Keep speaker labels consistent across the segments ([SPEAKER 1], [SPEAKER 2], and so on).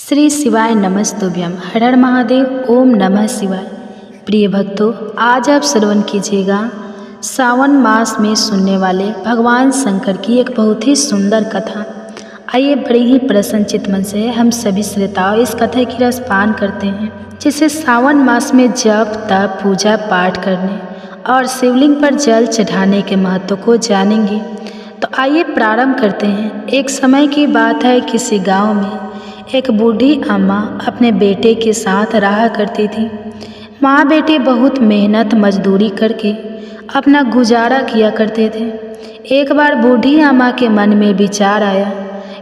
[SPEAKER 1] श्री शिवाय नमस्तुभ्यम। हर हर महादेव। ओम नमः शिवाय। प्रिय भक्तों, आज आप श्रवण कीजिएगा सावन मास में सुनने वाले भगवान शंकर की एक बहुत ही सुंदर कथा। आइए बड़े ही प्रसन्नचित मन से हम सभी श्रोताओं इस कथा की रसपान करते हैं, जिसे सावन मास में जप तप पूजा पाठ करने और शिवलिंग पर जल चढ़ाने के महत्व को जानेंगे। तो आइए प्रारंभ करते हैं। एक समय की बात है, किसी गांव में एक बूढ़ी अम्मा अपने बेटे के साथ रहा करती थी। माँ बेटे बहुत मेहनत मजदूरी करके अपना गुजारा किया करते थे। एक बार बूढ़ी अम्मा के मन में विचार आया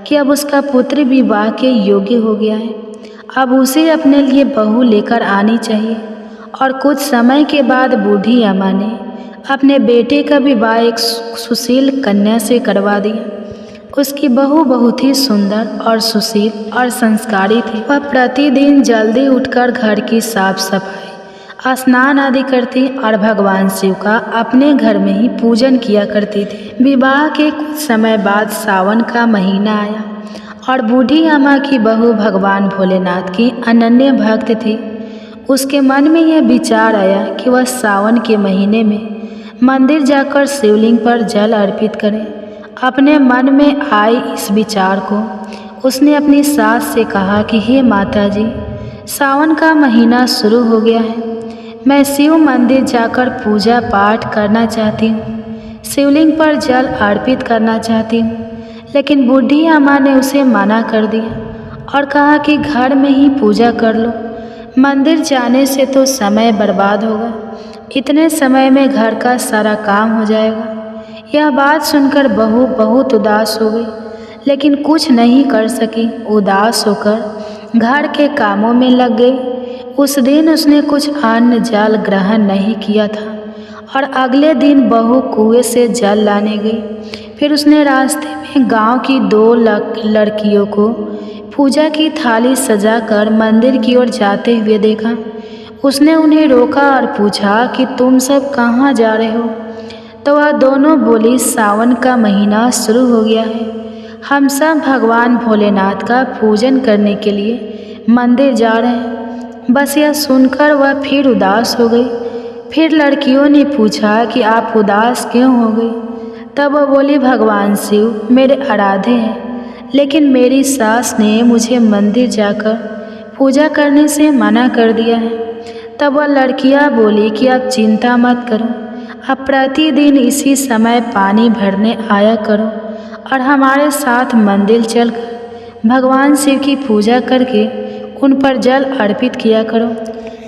[SPEAKER 1] कि अब उसका पुत्र विवाह के योग्य हो गया है, अब उसे अपने लिए बहू लेकर आनी चाहिए। और कुछ समय के बाद बूढ़ी अम्मा ने अपने बेटे का विवाह एक सुशील कन्या से करवा दिया। उसकी बहू बहुत ही सुंदर और सुशील और संस्कारी थी। वह प्रतिदिन जल्दी उठकर घर की साफ सफाई, स्नान आदि करती और भगवान शिव का अपने घर में ही पूजन किया करती थी। विवाह के कुछ समय बाद सावन का महीना आया और बूढ़ी अम्मा की बहू भगवान भोलेनाथ की अनन्य भक्त थी। उसके मन में यह विचार आया कि वह सावन के महीने में मंदिर जाकर शिवलिंग पर जल अर्पित करे। अपने मन में आए इस विचार को उसने अपनी सास से कहा कि हे माता जी, सावन का महीना शुरू हो गया है, मैं शिव मंदिर जाकर पूजा पाठ करना चाहती हूँ, शिवलिंग पर जल अर्पित करना चाहती हूँ। लेकिन बूढ़ी अम्मा ने उसे मना कर दिया और कहा कि घर में ही पूजा कर लो, मंदिर जाने से तो समय बर्बाद होगा, इतने समय में घर का सारा काम हो जाएगा। यह बात सुनकर बहू बहुत उदास हो गई, लेकिन कुछ नहीं कर सकी। उदास होकर घर के कामों में लग गई। उस दिन उसने कुछ अन्न जल ग्रहण नहीं किया था और अगले दिन बहू कुएं से जल लाने गई। फिर उसने रास्ते में गांव की दो लड़कियों को पूजा की थाली सजाकर मंदिर की ओर जाते हुए देखा। उसने उन्हें रोका और पूछा कि तुम सब कहाँ जा रहे हो? तो वह दोनों बोली, सावन का महीना शुरू हो गया है, हम सब भगवान भोलेनाथ का पूजन करने के लिए मंदिर जा रहे हैं। बस यह सुनकर वह फिर उदास हो गई। फिर लड़कियों ने पूछा कि आप उदास क्यों हो गई? तब वह बोली, भगवान शिव मेरे आराध्य हैं, लेकिन मेरी सास ने मुझे मंदिर जाकर पूजा करने से मना कर दिया है। तब वह लड़कियां बोली कि आप चिंता मत करो, अब प्रतिदिन इसी समय पानी भरने आया करो और हमारे साथ मंदिर चलकर भगवान शिव की पूजा करके उन पर जल अर्पित किया करो।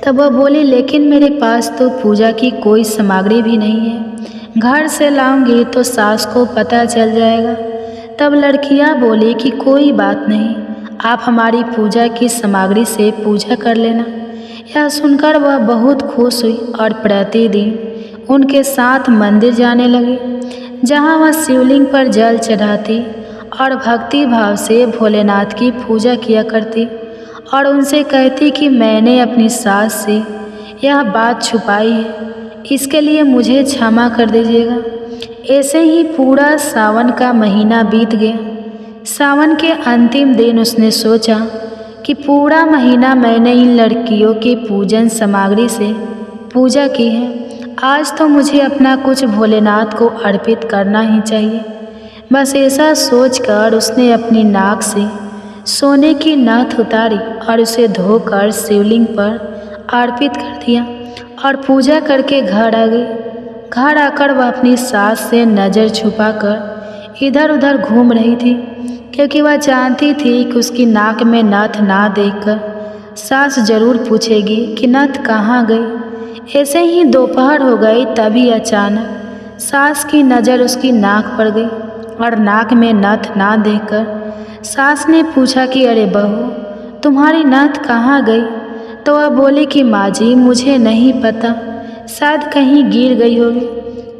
[SPEAKER 1] तब वह बोली, लेकिन मेरे पास तो पूजा की कोई सामग्री भी नहीं है, घर से लाऊंगी तो सास को पता चल जाएगा। तब लड़कियां बोली कि कोई बात नहीं, आप हमारी पूजा की सामग्री से पूजा कर लेना। यह सुनकर वह बहुत खुश हुई और प्रतिदिन उनके साथ मंदिर जाने लगे, जहां वह शिवलिंग पर जल चढ़ाती और भक्ति भाव से भोलेनाथ की पूजा किया करती और उनसे कहती कि मैंने अपनी सास से यह बात छुपाई है, इसके लिए मुझे क्षमा कर दीजिएगा। ऐसे ही पूरा सावन का महीना बीत गया। सावन के अंतिम दिन उसने सोचा कि पूरा महीना मैंने इन लड़कियों की पूजन सामग्री से पूजा की है, आज तो मुझे अपना कुछ भोलेनाथ को अर्पित करना ही चाहिए। बस ऐसा सोचकर उसने अपनी नाक से सोने की नथ उतारी और उसे धोकर शिवलिंग पर अर्पित कर दिया और पूजा करके घर आ गई। घर आकर वह अपनी सास से नज़र छुपाकर इधर उधर घूम रही थी, क्योंकि वह जानती थी कि उसकी नाक में नथ ना देखकर सास जरूर पूछेगी कि नथ कहाँ गई। ऐसे ही दोपहर हो गई, तभी अचानक सास की नज़र उसकी नाक पर गई और नाक में नथ ना देखकर सास ने पूछा कि अरे बहू, तुम्हारी नथ कहाँ गई? तो वह बोली कि माँ जी, मुझे नहीं पता, शायद कहीं गिर गई होगी।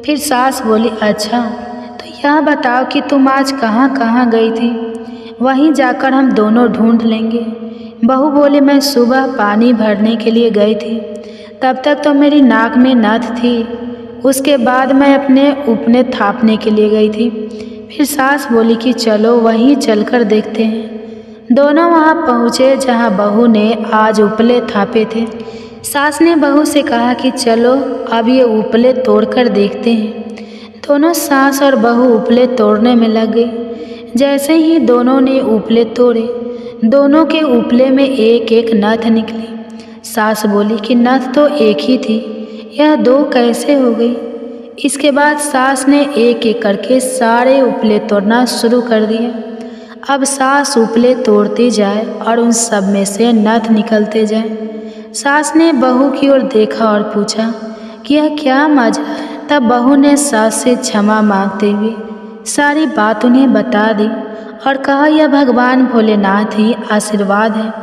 [SPEAKER 1] फिर सास बोली, अच्छा तो यह बताओ कि तुम आज कहाँ कहाँ गई थी, वहीं जाकर हम दोनों ढूंढ लेंगे। बहू बोली, मैं सुबह पानी भरने के लिए गई थी, तब तक तो मेरी नाक में नथ थी, उसके बाद मैं अपने उपने थापने के लिए गई थी। फिर सास बोली कि चलो वहीं चलकर देखते हैं। दोनों वहां पहुंचे जहां बहू ने आज उपले थापे थे। सास ने बहू से कहा कि चलो अब ये उपले तोड़कर देखते हैं। दोनों सास और बहू उपले तोड़ने में लग गई। जैसे ही दोनों ने उपले तोड़े, दोनों के उपले में एक एक नथ निकली। सास बोली कि नथ तो एक ही थी, यह दो कैसे हो गई। इसके बाद सास ने एक एक करके सारे उपले तोड़ना शुरू कर दिए। अब सास उपले तोड़ती जाए और उन सब में से नथ निकलते जाए। सास ने बहू की ओर देखा और पूछा कि यह क्या माजरा है। तब बहू ने सास से क्षमा मांगते हुए सारी बात उन्हें बता दी और कहा, यह भगवान भोलेनाथ ही आशीर्वाद है।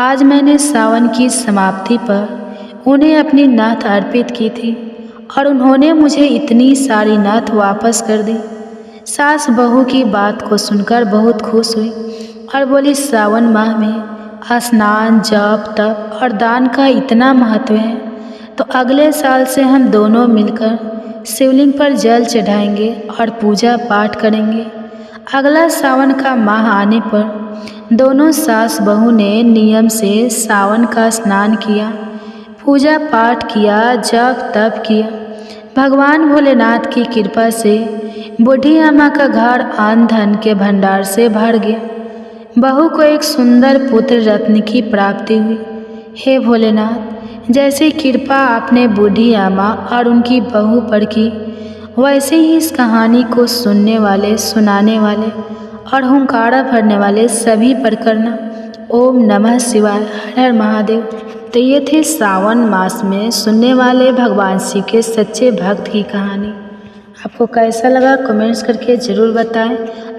[SPEAKER 1] आज मैंने सावन की समाप्ति पर उन्हें अपनी नथ अर्पित की थी और उन्होंने मुझे इतनी सारी नथ वापस कर दी। सास बहू की बात को सुनकर बहुत खुश हुई और बोली, सावन माह में स्नान, जप, तप और दान का इतना महत्व है, तो अगले साल से हम दोनों मिलकर शिवलिंग पर जल चढ़ाएंगे और पूजा पाठ करेंगे। अगला सावन का माह आने पर दोनों सास बहू ने नियम से सावन का स्नान किया, पूजा पाठ किया, जप तप किया। भगवान भोलेनाथ की कृपा से बूढ़ी अम्मा का घर अन्न धन के भंडार से भर गया। बहू को एक सुंदर पुत्र रत्न की प्राप्ति हुई। हे भोलेनाथ, जैसी कृपा आपने बूढ़ी अम्मा और उनकी बहू पर की, वैसे ही इस कहानी को सुनने वाले, सुनाने वाले और हुंकारा भरने वाले सभी पर करना। ओम नमः शिवाय। हर हर महादेव। तो ये थे सावन मास में सुनने वाले भगवान शिव के सच्चे भक्त की कहानी। आपको कैसा लगा कमेंट्स करके ज़रूर बताएं।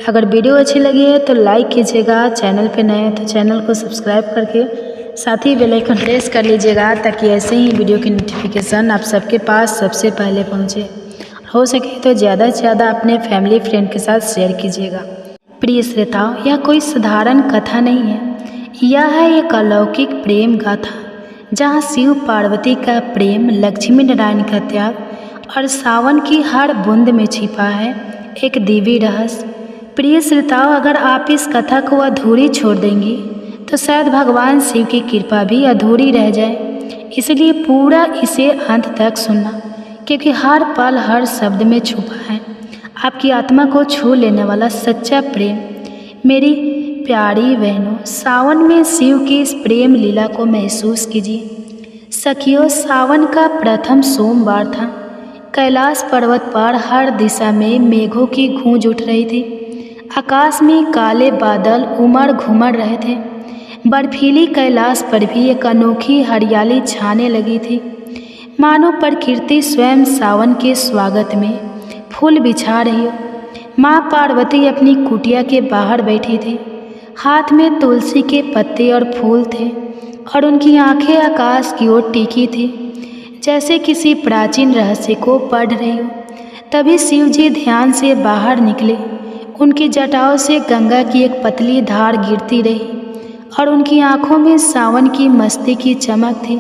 [SPEAKER 1] अगर वीडियो अच्छी लगी है तो लाइक कीजिएगा, चैनल पे नए हैं तो चैनल को सब्सक्राइब करके साथ ही बेल आइकन प्रेस कर लीजिएगा, ताकि ऐसे ही वीडियो की नोटिफिकेशन आप सबके पास सबसे पहले पहुंचे। हो सके तो ज़्यादा से ज़्यादा अपने फैमिली फ्रेंड के साथ शेयर कीजिएगा। प्रिय श्रोताओ, यह कोई साधारण कथा नहीं है, यह है एक अलौकिक प्रेम गाथा, जहाँ शिव पार्वती का प्रेम, लक्ष्मी नारायण का त्याग और सावन की हर बूंद में छिपा है एक दिव्य रहस्य। प्रिय श्रोताओं, अगर आप इस कथा को अधूरी छोड़ देंगी तो शायद भगवान शिव की कृपा भी अधूरी रह जाए। इसलिए पूरा इसे अंत तक सुनना, क्योंकि हर पल हर शब्द में छुपा है आपकी आत्मा को छू लेने वाला सच्चा प्रेम। मेरी प्यारी बहनों, सावन में शिव की इस प्रेम लीला को महसूस कीजिए। सखियों, सावन का प्रथम सोमवार था। कैलाश पर्वत पर हर दिशा में मेघों की गूंज उठ रही थी। आकाश में काले बादल उमड़ घुमड़ रहे थे। बर्फीली कैलाश पर भी एक अनोखी हरियाली छाने लगी थी, मानो प्रकृति स्वयं सावन के स्वागत में फूल बिछा रही हो। माँ पार्वती अपनी कुटिया के बाहर बैठी थी। हाथ में तुलसी के पत्ते और फूल थे और उनकी आंखें आकाश की ओर टिकी थी, जैसे किसी प्राचीन रहस्य को पढ़ रही हो। तभी शिव जी ध्यान से बाहर निकले। उनकी जटाओं से गंगा की एक पतली धार गिरती रही और उनकी आंखों में सावन की मस्ती की चमक थी।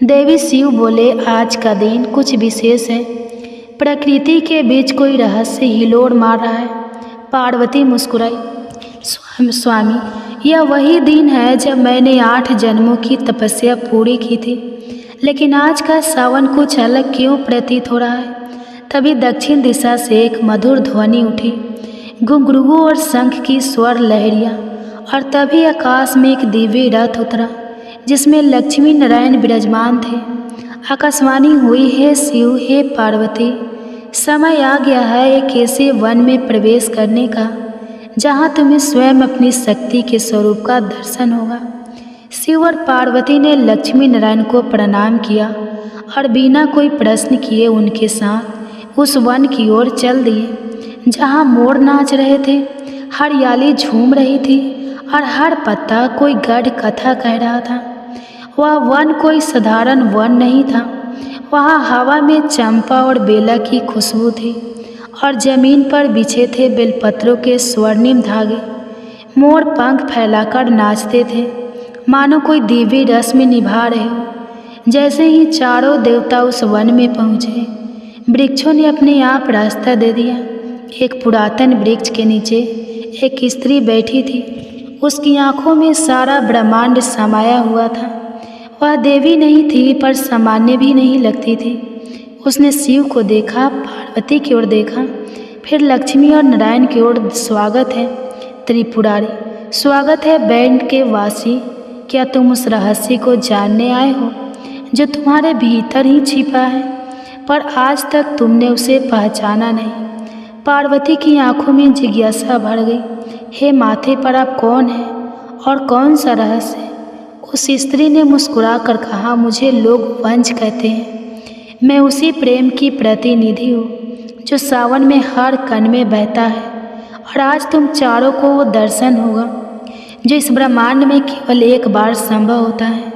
[SPEAKER 1] देवी शिव बोले, आज का दिन कुछ विशेष है। प्रकृति के बीच कोई रहस्य हिलोड़ मार रहा है। पार्वती मुस्कुराई, स्वामी, यह वही दिन है जब मैंने 8 जन्मों की तपस्या पूरी की थी, लेकिन आज का सावन कुछ अलग क्यों प्रतीत हो रहा है। तभी दक्षिण दिशा से एक मधुर ध्वनि उठी, घुंघरू और शंख की स्वर लहरिया, और तभी आकाश में एक दिव्य रथ उतरा जिसमें लक्ष्मी नारायण विराजमान थे। आकाशवाणी हुई, हे शिव, हे पार्वती, समय आ गया है एक ऐसे वन में प्रवेश करने का जहाँ तुम्हें स्वयं अपनी शक्ति के स्वरूप का दर्शन होगा। शिव और पार्वती ने लक्ष्मी नारायण को प्रणाम किया और बिना कोई प्रश्न किए उनके साथ उस वन की ओर चल दिए जहाँ मोर नाच रहे थे, हरियाली झूम रही थी और हर पत्ता कोई गढ़ कथा कह रहा था। वह वन कोई साधारण वन नहीं था। वहाँ हवा में चंपा और बेला की खुशबू थी और जमीन पर बिछे थे बेलपत्रों के स्वर्णिम धागे। मोर पंख फैलाकर नाचते थे, मानो कोई दिव्य रस में निभा रहे हो। जैसे ही चारों देवता उस वन में पहुँचे, वृक्षों ने अपने आप रास्ता दे दिया। एक पुरातन वृक्ष के नीचे एक स्त्री बैठी थी। उसकी आंखों में सारा ब्रह्मांड समाया हुआ था। वह देवी नहीं थी पर सामान्य भी नहीं लगती थी। उसने शिव को देखा, पार्वती की ओर देखा, फिर लक्ष्मी और नारायण की ओर। स्वागत है त्रिपुरारी, स्वागत है बैंड के वासी। क्या तुम उस रहस्य को जानने आए हो जो तुम्हारे भीतर ही छिपा है, पर आज तक तुमने उसे पहचाना नहीं। पार्वती की आंखों में जिज्ञासा भर गई। हे माथे पर आप कौन हैं और कौन सा रहस्य? उस स्त्री ने मुस्कुरा कर कहा, मुझे लोग वंश कहते हैं। मैं उसी प्रेम की प्रतिनिधि हूँ जो सावन में हर कण में बहता है, और आज तुम चारों को वो दर्शन होगा जो इस ब्रह्मांड में केवल एक बार संभव होता है।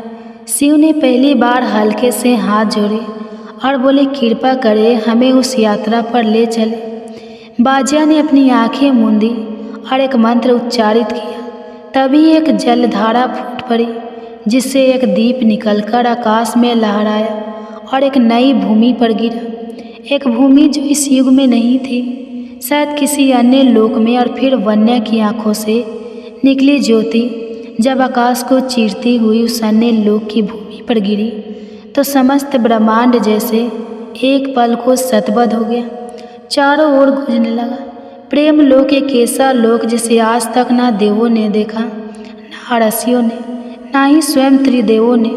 [SPEAKER 1] शिव ने पहली बार हल्के से हाथ जोड़े और बोले, कृपा करे हमें उस यात्रा पर ले चले। बाजिया ने अपनी आंखें मूंदी और एक मंत्र उच्चारित किया। तभी एक जलधारा फूट पड़ी जिससे एक दीप निकलकर आकाश में लहराया और एक नई भूमि पर गिरा। एक भूमि जो इस युग में नहीं थी, शायद किसी अन्य लोक में। और फिर वन्या की आंखों से निकली ज्योति जब आकाश को चीरती हुई उस अन्य लोक की भूमि पर गिरी तो समस्त ब्रह्मांड जैसे एक पल को सतबद्ध हो गया, चारों ओर गूंजने लगा। प्रेम लोक एक ऐसा लोक जिसे आज तक ना देवों ने देखा, ना ऋषियों ने, ना ही स्वयं त्रिदेवों ने।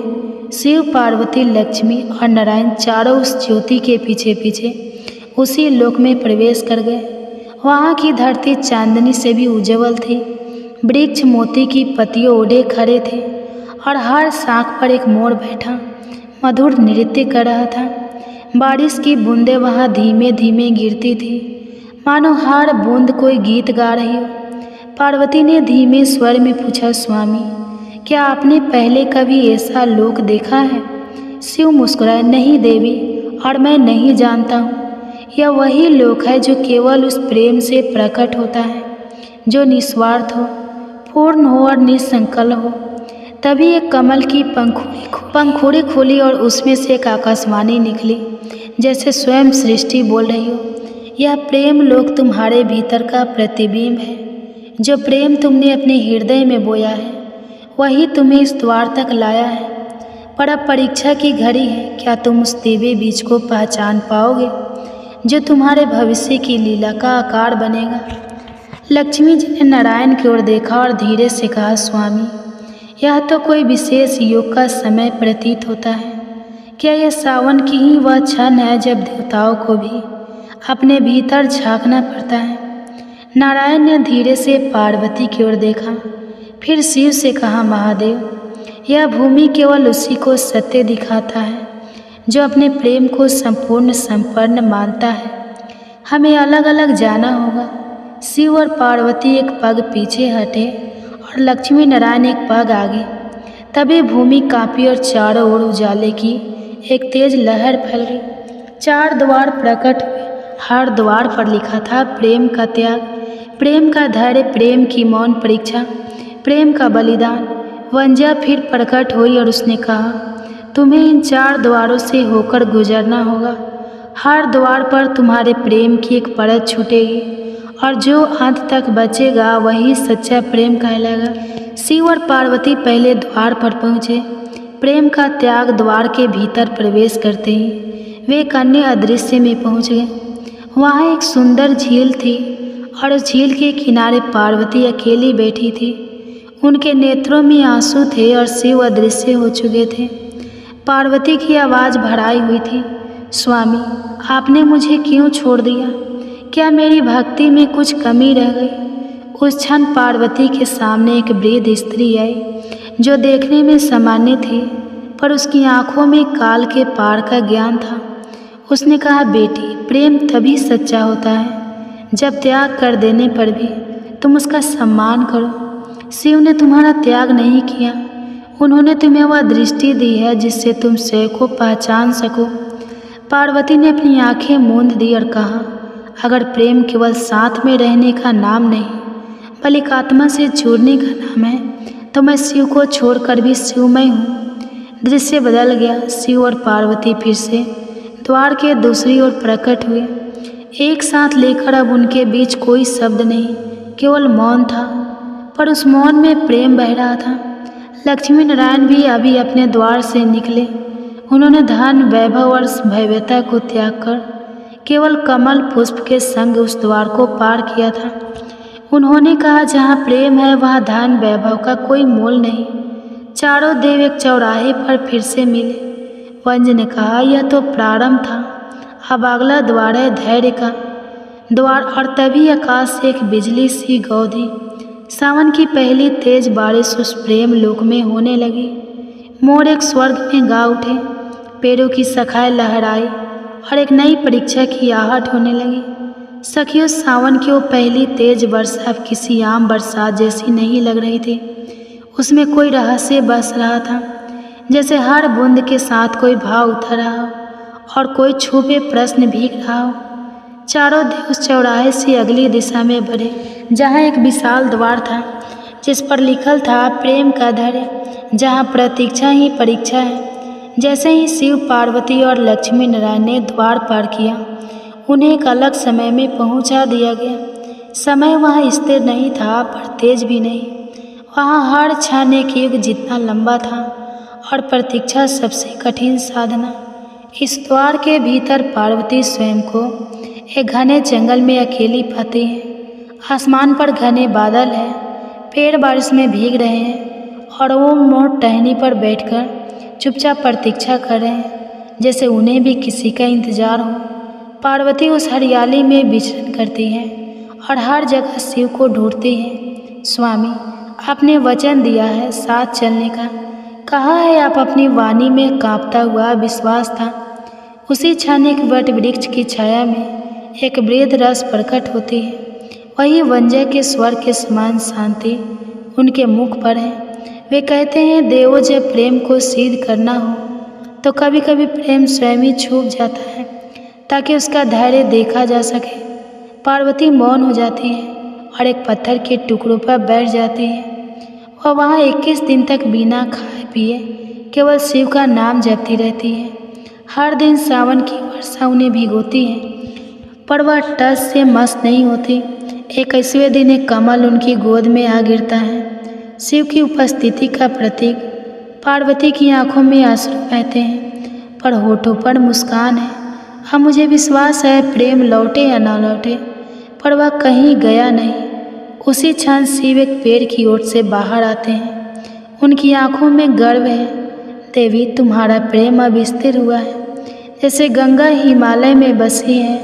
[SPEAKER 1] शिव, पार्वती, लक्ष्मी और नारायण चारों उस ज्योति के पीछे पीछे उसी लोक में प्रवेश कर गए। वहाँ की धरती चांदनी से भी उज्जवल थी। वृक्ष मोती की पत्तियों ओढ़े खड़े थे और हर शाख पर एक मोर बैठा मधुर नृत्य कर रहा था। बारिश की बूंदें वहाँ धीमे धीमे गिरती थी, मानो हर बूंद कोई गीत गा रही हो। पार्वती ने धीमे स्वर में पूछा, स्वामी, क्या आपने पहले कभी ऐसा लोक देखा है? शिव मुस्कुराए, नहीं देवी, और मैं नहीं जानता हूँ। यह वही लोक है जो केवल उस प्रेम से प्रकट होता है जो निस्वार्थ हो, पूर्ण हो और निसंकल्प हो। तभी एक कमल की पंखुड़ी खुली और उसमें से एक आकाशवाणी निकली, जैसे स्वयं सृष्टि बोल रही हो। यह प्रेम लोक तुम्हारे भीतर का प्रतिबिंब है। जो प्रेम तुमने अपने हृदय में बोया है वही तुम्हें इस द्वार तक लाया है। पर अब परीक्षा की घड़ी है। क्या तुम उस दिव्य बीज को पहचान पाओगे जो तुम्हारे भविष्य की लीला का आकार बनेगा? लक्ष्मी जी ने नारायण की ओर देखा और धीरे से कहा, स्वामी, यह तो कोई विशेष योग का समय प्रतीत होता है। क्या यह सावन की ही वह क्षण है जब देवताओं को भी अपने भीतर झांकना पड़ता है? नारायण ने धीरे से पार्वती की ओर देखा, फिर शिव से कहा, महादेव, यह भूमि केवल उसी को सत्य दिखाता है जो अपने प्रेम को संपूर्ण संपन्न मानता है। हमें अलग अलग जाना होगा। शिव और पार्वती एक पग पीछे हटे और लक्ष्मी नारायण एक पग आगे। तभी भूमि कांपी और चारों ओर उजाले की एक तेज लहर फैल गई। 4 द्वार प्रकट हुए। हर द्वार पर लिखा था, प्रेम का त्याग, प्रेम का धैर्य, प्रेम की मौन परीक्षा, प्रेम का बलिदान। वंजा फिर प्रकट हुई और उसने कहा, तुम्हें इन 4 द्वारों से होकर गुजरना होगा। हर द्वार पर तुम्हारे प्रेम की एक परत छूटेगी और जो अंत तक बचेगा वही सच्चा प्रेम कहलाएगा। शिव और पार्वती पहले द्वार पर पहुँचे। प्रेम का त्याग द्वार के भीतर प्रवेश करते ही वे एक अन्य अदृश्य में पहुँच गए। वहाँ एक सुंदर झील थी और उस झील के किनारे पार्वती अकेली बैठी थी। उनके नेत्रों में आंसू थे और शिव अदृश्य हो चुके थे। पार्वती की आवाज़ भराई हुई थी, स्वामी, आपने मुझे क्यों छोड़ दिया? क्या मेरी भक्ति में कुछ कमी रह गई? उस क्षण पार्वती के सामने एक वृद्ध स्त्री आई जो देखने में सामान्य थी, पर उसकी आंखों में काल के पार का ज्ञान था। उसने कहा, बेटी, प्रेम तभी सच्चा होता है जब त्याग कर देने पर भी तुम उसका सम्मान करो। शिव ने तुम्हारा त्याग नहीं किया। उन्होंने तुम्हें वह दृष्टि दी है जिससे तुम स्वयं को पहचान सको। पार्वती ने अपनी आंखें मूंद दी और कहा, अगर प्रेम केवल साथ में रहने का नाम नहीं बल्कि आत्मा से जुड़ने का नाम है तो मैं शिव को छोड़कर भी शिवमय हूँ। दृश्य बदल गया। शिव और पार्वती फिर से द्वार के दूसरी ओर प्रकट हुए, एक साथ लेकर। अब उनके बीच कोई शब्द नहीं, केवल मौन था। पर उस मौन में प्रेम बह रहा था। लक्ष्मी नारायण भी अभी अपने द्वार से निकले। उन्होंने धन वैभव और भव्यता को त्याग कर केवल कमल पुष्प के संग उस द्वार को पार किया था। उन्होंने कहा, जहाँ प्रेम है वहाँ धन वैभव का कोई मोल नहीं। चारों देव एक चौराहे पर फिर से मिले। वंज ने कहा, यह तो प्रारंभ था, अब अगला द्वार है धैर्य का द्वार। और तभी आकाश से एक बिजली सी गौधी सावन की पहली तेज बारिश उस प्रेम लोक में होने लगी। मोर एक स्वर्ग में गा उठे, पेड़ों की शाखाएं लहराई और एक नई परीक्षा की आहट होने लगी। सखियों, सावन की वो पहली तेज वर्षा अब किसी आम बरसात जैसी नहीं लग रही थी। उसमें कोई रहस्य बस रहा था, जैसे हर बूंद के साथ कोई भाव उतर रहा हो और कोई छुपे प्रश्न भीग रहा हो। चारों देव उस चौराहे से अगली दिशा में बढ़े, जहाँ एक विशाल द्वार था जिस पर लिखल था प्रेम का धैर्य, जहाँ प्रतीक्षा ही परीक्षा है। जैसे ही शिव पार्वती और लक्ष्मी नारायण ने द्वार पार किया, उन्हें एक अलग समय में पहुंचा दिया गया। समय वहाँ स्थिर नहीं था पर तेज भी नहीं। वहाँ हर क्षण एक युग जितना लंबा था और प्रतीक्षा सबसे कठिन साधना। इस द्वार के भीतर पार्वती स्वयं को एक घने जंगल में अकेली पाती है। आसमान पर घने बादल हैं, पेड़ बारिश में भीग रहे हैं और वो मोर टहनी पर बैठकर चुपचाप प्रतीक्षा कर रहे हैं, जैसे उन्हें भी किसी का इंतजार हो। पार्वती उस हरियाली में विचरण करती है और हर जगह शिव को ढूंढती है। स्वामी, आपने वचन दिया है साथ चलने का, कहा है आप अपनी वाणी में कांपता हुआ विश्वास था। उसी क्षण एक वट वृक्ष की छाया में एक वृद्ध रस प्रकट होती है। वही वंजय के स्वर के समान शांति उनके मुख पर है। वे कहते हैं, देवो, जब प्रेम को सिद्ध करना हो तो कभी कभी प्रेम स्वयं ही छूप जाता है ताकि उसका धैर्य देखा जा सके। पार्वती मौन हो जाती है और एक पत्थर के टुकड़ों पर बैठ जाती है। वह वहाँ 21 दिन तक बिना खाए पिए केवल शिव का नाम जपती रहती है। हर दिन सावन की वर्षा उन्हें भिगोती है, पर वह टस से मस्त नहीं होती। 21वें दिन एक कमल उनकी गोद में आ गिरता है, शिव की उपस्थिति का प्रतीक। पार्वती की आंखों में आंसू बहते हैं पर होठों पर मुस्कान है। अब मुझे विश्वास है प्रेम लौटे या न लौटे, पर वह कहीं गया नहीं। उसी क्षण शिव एक पेड़ की ओर से बाहर आते हैं। उनकी आंखों में गर्व है। देवी, तुम्हारा प्रेम अब स्थिर हुआ है। जैसे गंगा हिमालय में बसी है,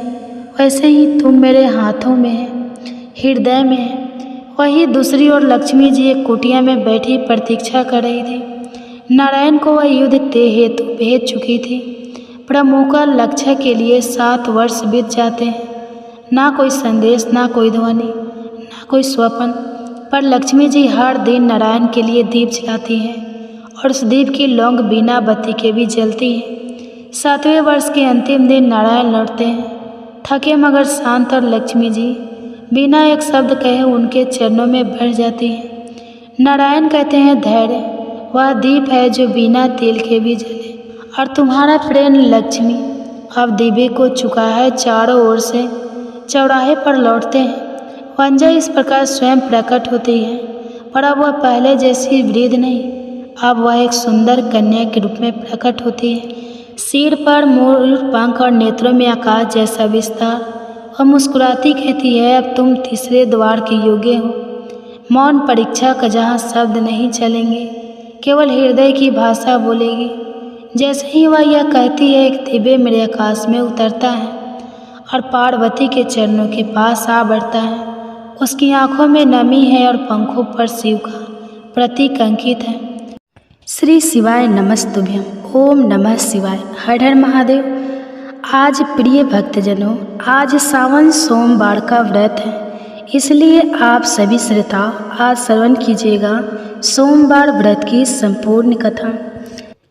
[SPEAKER 1] वैसे ही तुम मेरे हाथों में है, हृदय में है। वही दूसरी ओर लक्ष्मी जी एक कुटिया में बैठी प्रतीक्षा कर रही थी। नारायण को वह युद्ध ते हेतु भेज चुकी थी। प्रमुख लक्ष्य के लिए 7 वर्ष बीत जाते हैं। ना कोई संदेश, ना कोई ध्वनि, ना कोई स्वप्न। पर लक्ष्मी जी हर दिन नारायण के लिए दीप जलाती है और उस दीप की लौंग बिना बत्ती के भी जलती है। 7वें वर्ष के अंतिम दिन नारायण लौटते हैं, थके मगर शांत, और लक्ष्मी जी बिना एक शब्द कहे उनके चरणों में बैठ जाती है। नारायण कहते हैं, धैर्य वह दीप है जो बिना तेल के भी जले, और तुम्हारा प्रेम लक्ष्मी अब दीपे को चुका है। चारों ओर से चौराहे पर लौटते हैं। वंजा इस प्रकार स्वयं प्रकट होती है, पर अब वह पहले जैसी वृद्ध नहीं, अब वह एक सुंदर कन्या के रूप में प्रकट होती है। सिर पर मोर पंख और नेत्रों में आकाश जैसा विस्तार। वह मुस्कुराती कहती है, अब तुम तीसरे द्वार के योग्य हो। मौन परीक्षा का जहाँ शब्द नहीं चलेंगे, केवल हृदय की भाषा बोलेगी। जैसे ही वह यह कहती है, एक दिव्य मेरे आकाश में उतरता है और पार्वती के चरणों के पास आ बढ़ता है। उसकी आंखों में नमी है और पंखों पर शिव का प्रतीक अंकित है। श्री शिवाय नमस्तुभ्यम। ओम नमः शिवाय। हर हर महादेव। आज प्रिय भक्तजनों, आज सावन सोमवार का व्रत है, इसलिए आप सभी श्रोताओं आज श्रवण कीजिएगा सोमवार व्रत की संपूर्ण कथा।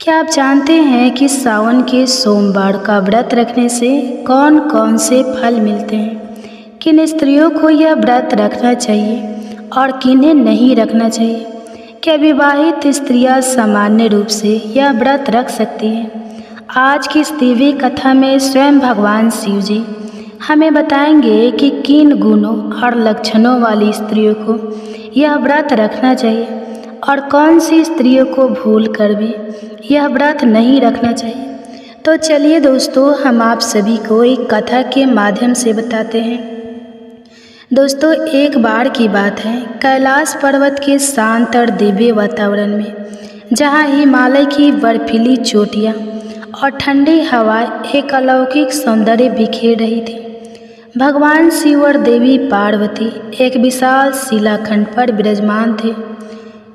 [SPEAKER 1] क्या आप जानते हैं कि सावन के सोमवार का व्रत रखने से कौन कौन से फल मिलते हैं? किन स्त्रियों को यह व्रत रखना चाहिए और किन्हें नहीं रखना चाहिए? क्या विवाहित स्त्रियां सामान्य रूप से यह व्रत रख सकती हैं? आज की इस दिव्य कथा में स्वयं भगवान शिव जी हमें बताएंगे कि किन गुणों और लक्षणों वाली स्त्रियों को यह व्रत रखना चाहिए और कौन सी स्त्रियों को भूल कर भी यह व्रत नहीं रखना चाहिए। तो चलिए दोस्तों, हम आप सभी को एक कथा के माध्यम से बताते हैं। दोस्तों, एक बार की बात है, कैलाश पर्वत के शांत और दिव्य वातावरण में, जहाँ हिमालय की बर्फीली चोटियाँ और ठंडी हवाएं एक अलौकिक सौंदर्य बिखेर रही थी, भगवान शिव और देवी पार्वती एक विशाल शिलाखंड पर विराजमान थे।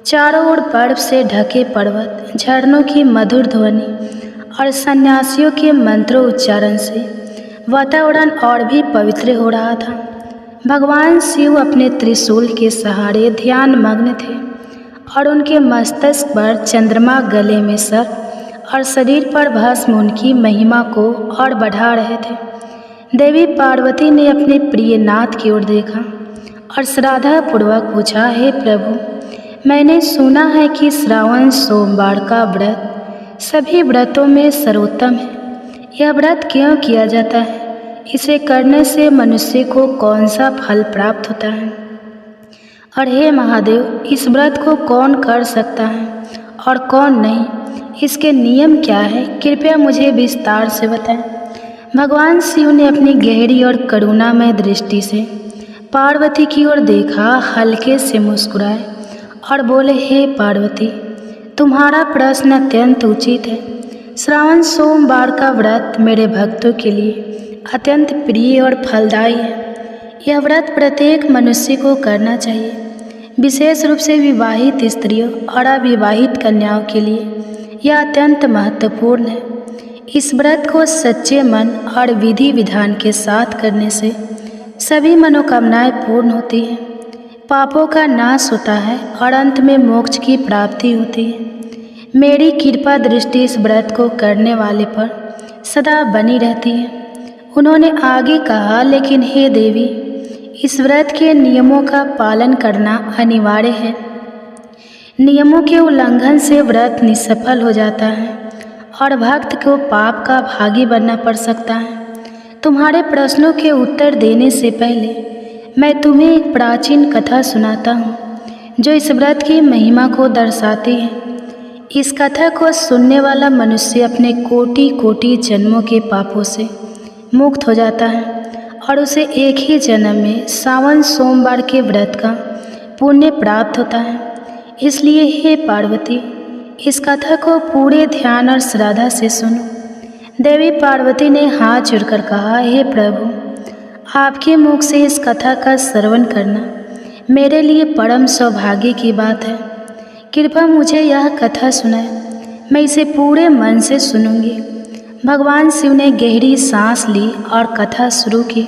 [SPEAKER 1] चारों ओर बर्फ से ढके पर्वत, झरनों की मधुर ध्वनि और सन्यासियों के मंत्रों उच्चारण से वातावरण और भी पवित्र हो रहा था। भगवान शिव अपने त्रिशूल के सहारे ध्यान मग्न थे और उनके मस्तक पर चंद्रमा, गले में सर्प और शरीर पर भस्म उनकी महिमा को और बढ़ा रहे थे। देवी पार्वती ने अपने प्रिय नाथ की ओर देखा और श्रद्धापूर्वक पूछा, हे प्रभु, मैंने सुना है कि श्रावण सोमवार का व्रत सभी व्रतों में सर्वोत्तम है। यह व्रत क्यों किया जाता है? इसे करने से मनुष्य को कौन सा फल प्राप्त होता है? और हे महादेव, इस व्रत को कौन कर सकता है और कौन नहीं? इसके नियम क्या है? कृपया मुझे विस्तार से बताएं। भगवान शिव ने अपनी गहरी और करुणामय दृष्टि से पार्वती की ओर देखा, हल्के से मुस्कुराए और बोले, हे पार्वती, तुम्हारा प्रश्न अत्यंत उचित है। श्रावण सोमवार का व्रत मेरे भक्तों के लिए अत्यंत प्रिय और फलदायी है। यह व्रत प्रत्येक मनुष्य को करना चाहिए, विशेष रूप से विवाहित स्त्रियों और अविवाहित कन्याओं के लिए यह अत्यंत महत्वपूर्ण है। इस व्रत को सच्चे मन और विधि विधान के साथ करने से सभी मनोकामनाएं पूर्ण होती हैं, पापों का नाश होता है और अंत में मोक्ष की प्राप्ति होती है। मेरी कृपा दृष्टि इस व्रत को करने वाले पर सदा बनी रहती है। उन्होंने आगे कहा, लेकिन हे देवी, इस व्रत के नियमों का पालन करना अनिवार्य है। नियमों के उल्लंघन से व्रत निष्फल हो जाता है और भक्त को पाप का भागी बनना पड़ सकता है। तुम्हारे प्रश्नों के उत्तर देने से पहले मैं तुम्हें एक प्राचीन कथा सुनाता हूँ जो इस व्रत की महिमा को दर्शाती है। इस कथा को सुनने वाला मनुष्य अपने कोटि कोटि जन्मों के पापों से मुक्त हो जाता है और उसे एक ही जन्म में सावन सोमवार के व्रत का पुण्य प्राप्त होता है। इसलिए हे पार्वती, इस कथा को पूरे ध्यान और श्रद्धा से सुनो। देवी पार्वती ने हाथ जोड़कर कहा, हे प्रभु, आपके मुख से इस कथा का श्रवण करना मेरे लिए परम सौभाग्य की बात है। कृपया मुझे यह कथा सुनाएं, मैं इसे पूरे मन से सुनूंगी। भगवान शिव ने गहरी सांस ली और कथा शुरू की।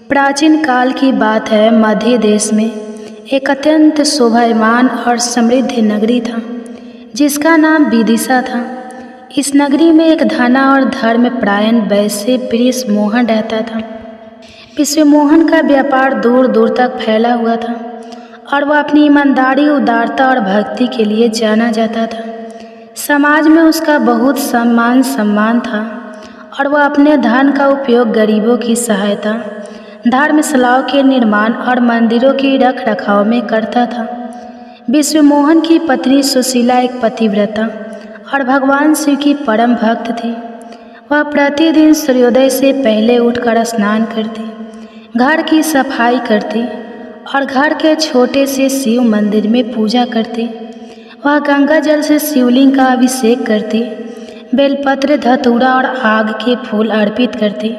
[SPEAKER 1] प्राचीन काल की बात है, मध्य देश में एक अत्यंत शोभायमान और समृद्ध नगरी था जिसका नाम विदिशा था। इस नगरी में एक धना और धर्मपरायण वैश्य विश्व मोहन रहता था। विश्व मोहन का व्यापार दूर दूर तक फैला हुआ था और वह अपनी ईमानदारी, उदारता और भक्ति के लिए जाना जाता था। समाज में उसका बहुत सम्मान था और वह अपने धन का उपयोग गरीबों की सहायता, धर्मशालाओं के निर्माण और मंदिरों की रख रखाव में करता था। विश्व मोहन की पत्नी सुशीला एक पतिव्रता और भगवान शिव की परम भक्त थी। वह प्रतिदिन सूर्योदय से पहले उठकर स्नान करती, घर की सफाई करती और घर के छोटे से शिव मंदिर में पूजा करती। वह गंगा जल से शिवलिंग का अभिषेक करती, बेलपत्र, धतूरा और आग के फूल अर्पित करती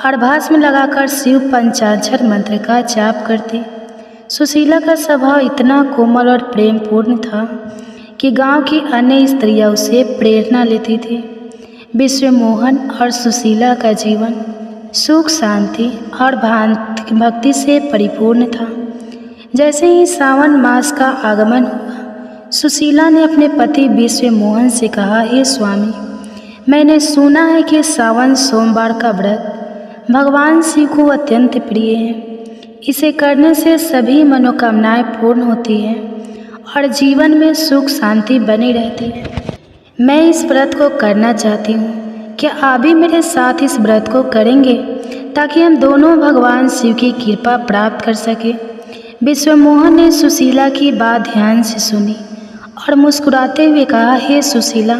[SPEAKER 1] और भस्म लगाकर शिव पंचाक्षर मंत्र का जाप करती। सुशीला का स्वभाव इतना कोमल और प्रेमपूर्ण था कि गांव की अन्य स्त्रियां उसे प्रेरणा लेती थी। विश्व मोहन और सुशीला का जीवन सुख, शांति और भक्ति से परिपूर्ण था। जैसे ही सावन मास का आगमन हुआ, सुशीला ने अपने पति विश्व मोहन से कहा, हे स्वामी, मैंने सुना है कि सावन सोमवार का व्रत भगवान शिव को अत्यंत प्रिय है। इसे करने से सभी मनोकामनाएं पूर्ण होती हैं और जीवन में सुख शांति बनी रहती है। मैं इस व्रत को करना चाहती हूँ, क्या आप भी मेरे साथ इस व्रत को करेंगे? ताकि हम दोनों भगवान शिव की कृपा प्राप्त कर सके। विश्वमोहन ने सुशीला की बात ध्यान से सुनी और मुस्कुराते हुए कहा, हे सुशीला,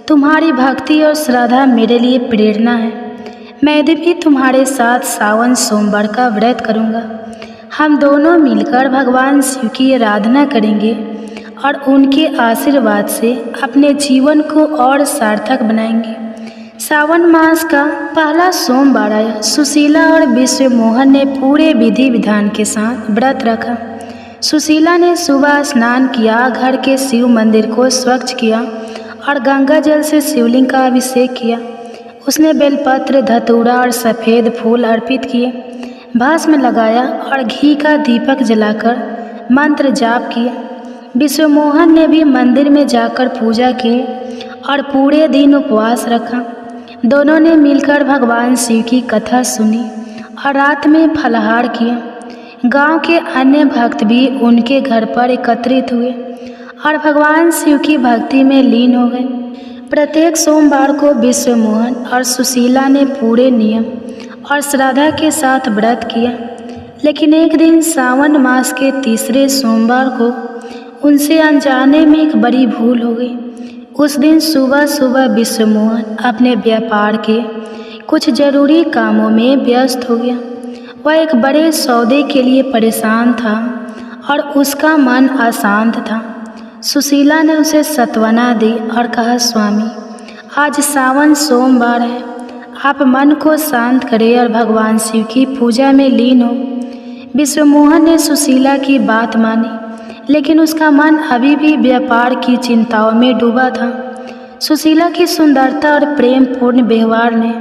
[SPEAKER 1] तुम्हारी भक्ति और श्रद्धा मेरे लिए प्रेरणा है। मैं भी तुम्हारे साथ सावन सोमवार का व्रत करूँगा। हम दोनों मिलकर भगवान शिव की आराधना करेंगे और उनके आशीर्वाद से अपने जीवन को और सार्थक बनाएंगे। सावन मास का पहला सोमवार आया। सुशीला और विश्वमोहन ने पूरे विधि विधान के साथ व्रत रखा। सुशीला ने सुबह स्नान किया, घर के शिव मंदिर को स्वच्छ किया और गंगा जल से शिवलिंग का अभिषेक किया। उसने बेलपत्र, धतूरा और सफ़ेद फूल अर्पित किए, भस्म लगाया और घी का दीपक जलाकर मंत्र जाप किया। विश्वमोहन ने भी मंदिर में जाकर पूजा की और पूरे दिन उपवास रखा। दोनों ने मिलकर भगवान शिव की कथा सुनी और रात में फलाहार किया। गांव के अन्य भक्त भी उनके घर पर एकत्रित हुए और भगवान शिव की भक्ति में लीन हो गए। प्रत्येक सोमवार को विश्वमोहन और सुशीला ने पूरे नियम और श्रद्धा के साथ व्रत किया। लेकिन एक दिन सावन मास के तीसरे सोमवार को उनसे अनजाने में एक बड़ी भूल हो गई। उस दिन सुबह सुबह विश्वमोहन अपने व्यापार के कुछ जरूरी कामों में व्यस्त हो गया। वह एक बड़े सौदे के लिए परेशान था और उसका मन अशांत था। सुशीला ने उसे सांत्वना दी और कहा, स्वामी, आज सावन सोमवार है, आप मन को शांत करें और भगवान शिव की पूजा में लीन हो। विश्वमोहन ने सुशीला की बात मानी, लेकिन उसका मन अभी भी व्यापार की चिंताओं में डूबा था। सुशीला की सुंदरता और प्रेम पूर्ण व्यवहार ने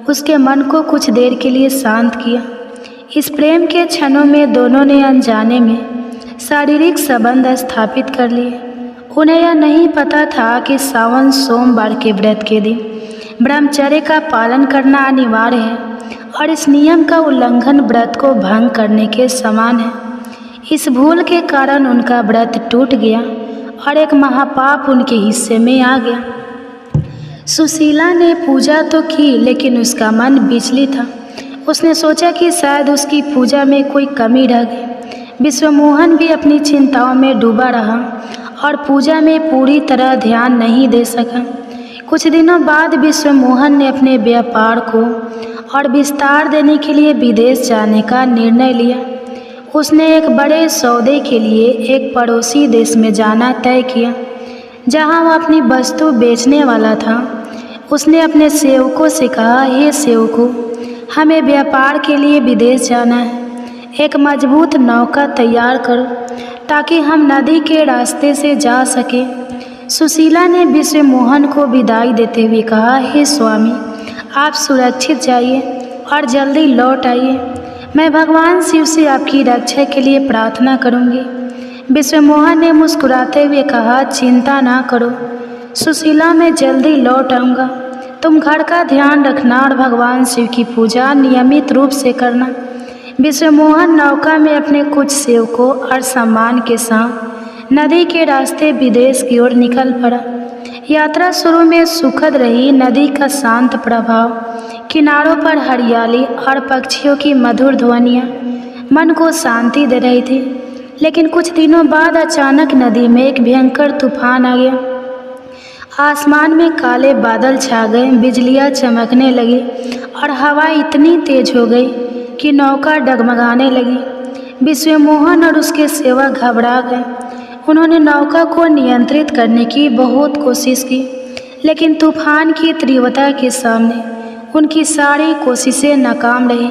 [SPEAKER 1] उसके मन को कुछ देर के लिए शांत किया। इस प्रेम के क्षणों में दोनों ने अनजाने में शारीरिक संबंध स्थापित कर लिए। उन्हें यह नहीं पता था कि सावन सोमवार के व्रत के दिन ब्रह्मचर्य का पालन करना अनिवार्य है और इस नियम का उल्लंघन व्रत को भंग करने के समान है। इस भूल के कारण उनका व्रत टूट गया और एक महापाप उनके हिस्से में आ गया। सुशीला ने पूजा तो की, लेकिन उसका मन विचलित था। उसने सोचा कि शायद उसकी पूजा में कोई कमी रह गई। विश्वमोहन भी अपनी चिंताओं में डूबा रहा और पूजा में पूरी तरह ध्यान नहीं दे सका। कुछ दिनों बाद विश्वमोहन ने अपने व्यापार को और विस्तार देने के लिए विदेश जाने का निर्णय लिया। उसने एक बड़े सौदे के लिए एक पड़ोसी देश में जाना तय किया, जहां वह अपनी वस्तु बेचने वाला था। उसने अपने सेवकों से कहा, हे सेवकों, हमें व्यापार के लिए विदेश जाना है। एक मजबूत नौका तैयार करो ताकि हम नदी के रास्ते से जा सकें। सुशीला ने विश्वमोहन को विदाई देते हुए कहा, हे स्वामी, आप सुरक्षित जाइए और जल्दी लौट आइए। मैं भगवान शिव से आपकी रक्षा के लिए प्रार्थना करूंगी। विश्वमोहन ने मुस्कुराते हुए कहा, चिंता ना करो सुशीला, मैं जल्दी लौट आऊँगा। तुम घर का ध्यान रखना और भगवान शिव की पूजा नियमित रूप से करना। विश्वमोहन नौका में अपने कुछ सेवकों और सामान के साथ नदी के रास्ते विदेश की ओर निकल पड़ा। यात्रा शुरू में सुखद रही। नदी का शांत प्रभाव, किनारों पर हरियाली और पक्षियों की मधुर ध्वनियाँ मन को शांति दे रही थी। लेकिन कुछ दिनों बाद अचानक नदी में एक भयंकर तूफान आ गया। आसमान में काले बादल छा गए, बिजलियाँ चमकने लगी और हवा इतनी तेज हो गई कि नौका डगमगाने लगी। विश्वमोहन और उसके सेवक घबरा गए। उन्होंने नौका को नियंत्रित करने की बहुत कोशिश की, लेकिन तूफान की तीव्रता के सामने उनकी सारी कोशिशें नाकाम रही।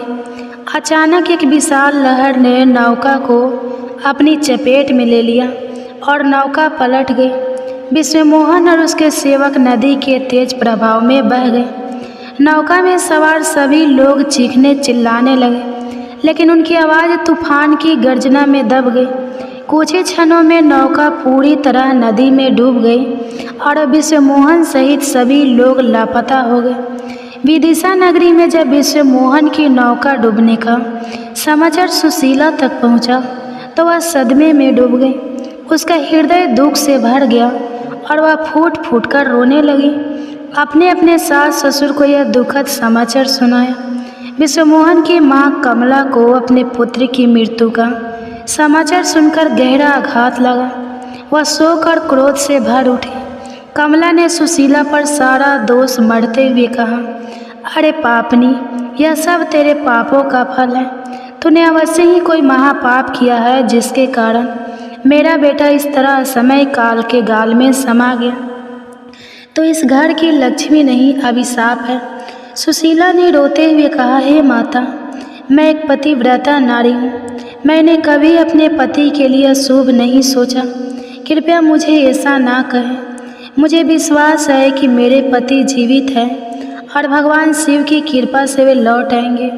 [SPEAKER 1] अचानक एक विशाल लहर ने नौका को अपनी चपेट में ले लिया और नौका पलट गई। विश्वमोहन और उसके सेवक नदी के तेज प्रभाव में बह गए। नौका में सवार सभी लोग चीखने चिल्लाने लगे, लेकिन उनकी आवाज़ तूफान की गर्जना में दब गई। कुछ ही क्षणों में नौका पूरी तरह नदी में डूब गई और विश्वमोहन सहित सभी लोग लापता हो गए। विदिशा नगरी में जब विश्वमोहन की नौका डूबने का समाचार सुशीला तक पहुंचा, तो वह सदमे में डूब गई। उसका हृदय दुख से भर गया और वह फूट फूट कर रोने लगी। अपने अपने सास ससुर को यह दुखद समाचार सुनाया। विश्वमोहन की माँ कमला को अपने पुत्र की मृत्यु का समाचार सुनकर गहरा आघात लगा। वह शोक और क्रोध से भर उठी। कमला ने सुशीला पर सारा दोष मढ़ते हुए कहा, अरे पापनी, यह सब तेरे पापों का फल है। तूने अवश्य ही कोई महापाप किया है, जिसके कारण मेरा बेटा इस तरह समय काल के गाल में समा गया। तो इस घर की लक्ष्मी नहीं, अभिशाप है। सुशीला ने रोते हुए कहा, हे माता, मैं एक पतिव्रता नारी हूँ। मैंने कभी अपने पति के लिए अशुभ नहीं सोचा। कृपया मुझे ऐसा ना कहें। मुझे विश्वास है कि मेरे पति जीवित हैं और भगवान शिव की कृपा से वे लौट आएंगे।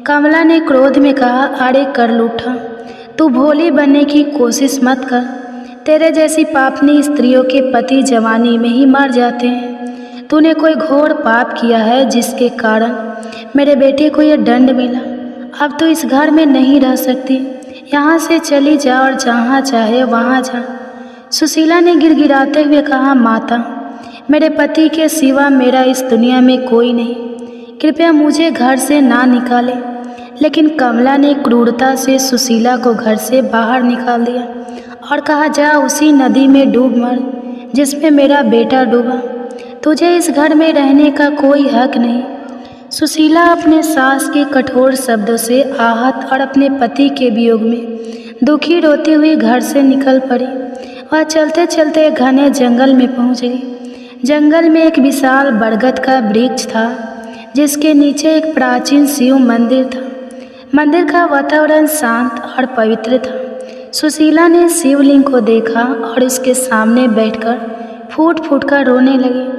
[SPEAKER 1] कमला ने क्रोध में कहा, अरे कर लूठा, तू भोली बनने की कोशिश मत कर। तेरे जैसी पापनी स्त्रियों के पति जवानी में ही मर जाते हैं। तूने कोई घोर पाप किया है, जिसके कारण मेरे बेटे को यह दंड मिला। अब तो इस घर में नहीं रह सकती। यहाँ से चली जा और जहाँ चाहे वहाँ जा। सुशीला ने गिड़गिड़ाते हुए कहा, माता, मेरे पति के सिवा मेरा इस दुनिया में कोई नहीं। कृपया मुझे घर से ना निकाले। लेकिन कमला ने क्रूरता से सुशीला को घर से बाहर निकाल दिया और कहा, जा उसी नदी में डूब मर जिसमें मेरा बेटा डूबा। तुझे इस घर में रहने का कोई हक नहीं। सुशीला अपने सास के कठोर शब्दों से आहत और अपने पति के वियोग में दुखी रोती हुई घर से निकल पड़ी। वह चलते चलते घने जंगल में पहुंच गई। जंगल में एक विशाल बरगद का वृक्ष था, जिसके नीचे एक प्राचीन शिव मंदिर था। मंदिर का वातावरण शांत और पवित्र था। सुशीला ने शिवलिंग को देखा और उसके सामने बैठकर फूट फूट कर रोने लगी।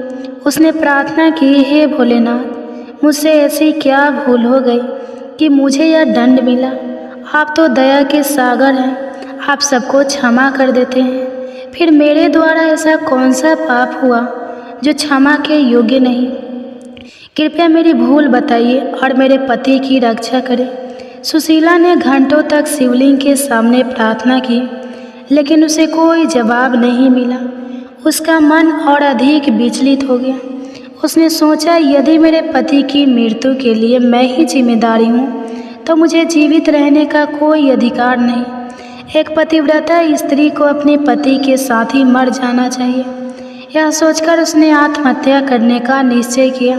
[SPEAKER 1] उसने प्रार्थना की, हे भोलेनाथ, मुझसे ऐसी क्या भूल हो गई कि मुझे यह दंड मिला। आप तो दया के सागर हैं, आप सबको क्षमा कर देते हैं। फिर मेरे द्वारा ऐसा कौन सा पाप हुआ जो क्षमा के योग्य नहीं? कृपया मेरी भूल बताइए और मेरे पति की रक्षा करें। सुशीला ने घंटों तक शिवलिंग के सामने प्रार्थना की, लेकिन उसे कोई जवाब नहीं मिला। उसका मन और अधिक विचलित हो गया। उसने सोचा, यदि मेरे पति की मृत्यु के लिए मैं ही जिम्मेदारी हूँ, तो मुझे जीवित रहने का कोई अधिकार नहीं। एक पतिव्रता स्त्री को अपने पति के साथ ही मर जाना चाहिए। यह सोचकर उसने आत्महत्या करने का निश्चय किया।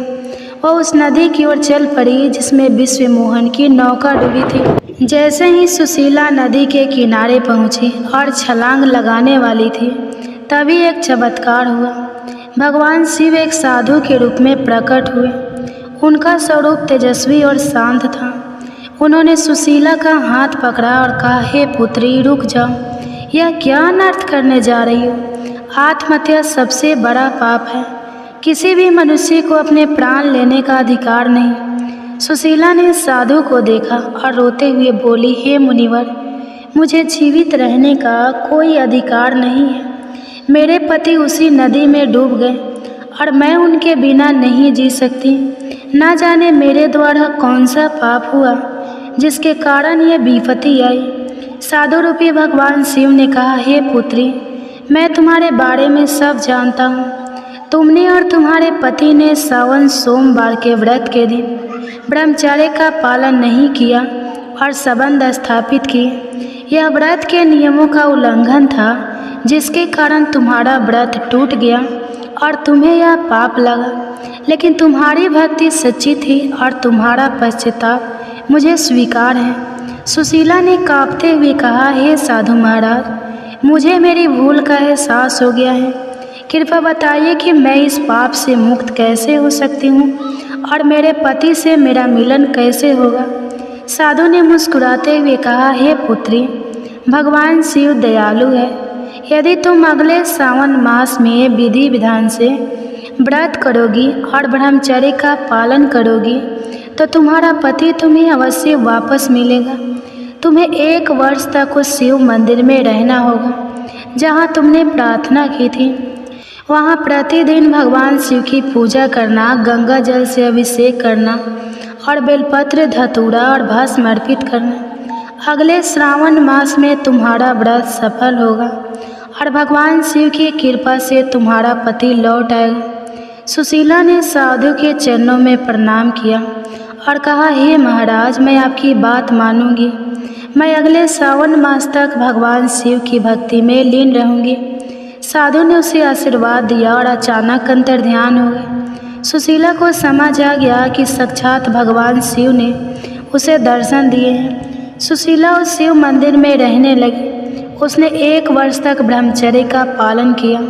[SPEAKER 1] वह उस नदी की ओर चल पड़ी जिसमें विश्वमोहन की नौका डूबी थी। जैसे ही सुशीला नदी के किनारे पहुंची और छलांग लगाने वाली थी, तभी एक चमत्कार हुआ। भगवान शिव एक साधु के रूप में प्रकट हुए। उनका स्वरूप तेजस्वी और शांत था। उन्होंने सुशीला का हाथ पकड़ा और कहा, हे पुत्री, रुक जाओ। यह क्या अनर्थ करने जा रही हो? आत्महत्या सबसे बड़ा पाप है। किसी भी मनुष्य को अपने प्राण लेने का अधिकार नहीं। सुशीला ने साधु को देखा और रोते हुए बोली, हे मुनिवर, मुझे जीवित रहने का कोई अधिकार नहीं है। मेरे पति उसी नदी में डूब गए और मैं उनके बिना नहीं जी सकती। ना जाने मेरे द्वारा कौन सा पाप हुआ जिसके कारण यह विपत्ति आई। साधु रूपी भगवान शिव ने कहा, हे पुत्री, मैं तुम्हारे बारे में सब जानता हूँ। तुमने और तुम्हारे पति ने सावन सोमवार के व्रत के दिन ब्रह्मचर्य का पालन नहीं किया और संबंध स्थापित किए। यह व्रत के नियमों का उल्लंघन था, जिसके कारण तुम्हारा व्रत टूट गया और तुम्हें यह पाप लगा। लेकिन तुम्हारी भक्ति सच्ची थी और तुम्हारा पश्चाताप मुझे स्वीकार है। सुशीला ने कांपते हुए कहा, हे साधु महाराज, मुझे मेरी भूल का एहसास हो गया है। कृपया बताइए कि मैं इस पाप से मुक्त कैसे हो सकती हूँ और मेरे पति से मेरा मिलन कैसे होगा। साधु ने मुस्कुराते हुए कहा, हे पुत्री, भगवान शिव दयालु है। यदि तुम अगले सावन मास में विधि विधान से व्रत करोगी और ब्रह्मचर्य का पालन करोगी, तो तुम्हारा पति तुम्हें अवश्य वापस मिलेगा। तुम्हें 1 वर्ष तक उस शिव मंदिर में रहना होगा जहाँ तुमने प्रार्थना की थी। वहाँ प्रतिदिन भगवान शिव की पूजा करना, गंगा जल से अभिषेक करना और बेलपत्र, धतूरा और भस्म अर्पित करना। अगले श्रावण मास में तुम्हारा व्रत सफल होगा और भगवान शिव की कृपा से तुम्हारा पति लौट आएगा। सुशीला ने साधु के चरणों में प्रणाम किया और कहा, हे महाराज, मैं आपकी बात मानूंगी। मैं अगले सावन मास तक भगवान शिव की भक्ति में लीन रहूंगी। साधु ने उसे आशीर्वाद दिया और अचानक अंतर्ध्यान हो गए। सुशीला को समझ आ गया कि साक्षात भगवान शिव ने उसे दर्शन दिए हैं। सुशीला उस शिव मंदिर में रहने लगी। उसने 1 वर्ष तक ब्रह्मचर्य का पालन किया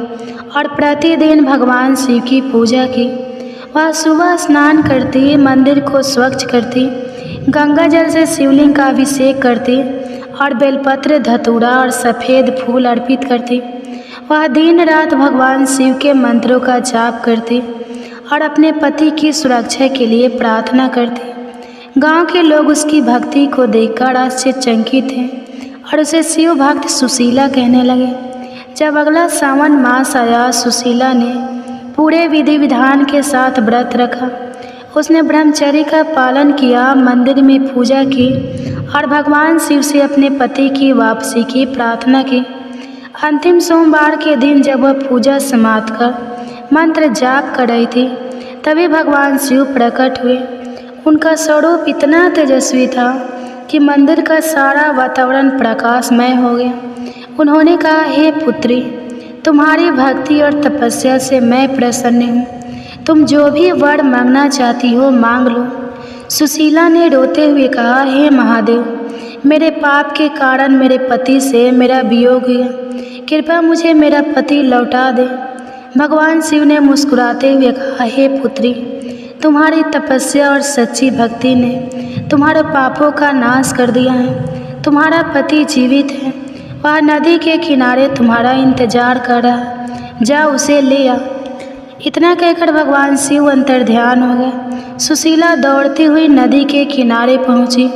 [SPEAKER 1] और प्रतिदिन भगवान शिव की पूजा की। वह सुबह स्नान करती, मंदिर को स्वच्छ करती, गंगा जल से शिवलिंग का अभिषेक करती और बेलपत्र, धतूरा और सफ़ेद फूल अर्पित करती। वह दिन रात भगवान शिव के मंत्रों का जाप करती और अपने पति की सुरक्षा के लिए प्रार्थना करती। गांव के लोग उसकी भक्ति को देखकर आश्चर्यचकित थे और उसे शिव भक्त सुशीला कहने लगे। जब अगला सावन मास आया, सुशीला ने पूरे विधि विधान के साथ व्रत रखा। उसने ब्रह्मचर्य का पालन किया, मंदिर में पूजा की और भगवान शिव से अपने पति की वापसी की प्रार्थना की। अंतिम सोमवार के दिन जब वह पूजा समाप्त कर मंत्र जाप कर रही थी, तभी भगवान शिव प्रकट हुए। उनका स्वरूप इतना तेजस्वी था कि मंदिर का सारा वातावरण प्रकाशमय हो गया। उन्होंने कहा, हे पुत्री, तुम्हारी भक्ति और तपस्या से मैं प्रसन्न हूँ। तुम जो भी वर मांगना चाहती हो मांग लो। सुशीला ने रोते हुए कहा, हे महादेव, मेरे पाप के कारण मेरे पति से मेरा वियोग हुआ। कृपया मुझे मेरा पति लौटा दे। भगवान शिव ने मुस्कुराते हुए कहा, हे पुत्री, तुम्हारी तपस्या और सच्ची भक्ति ने तुम्हारे पापों का नाश कर दिया है। तुम्हारा पति जीवित है। वह नदी के किनारे तुम्हारा इंतजार कर रहा है। जा उसे ले आ। इतना कहकर भगवान शिव अंतर्ध्यान हो गए। सुशीला दौड़ती हुई नदी के किनारे पहुंची।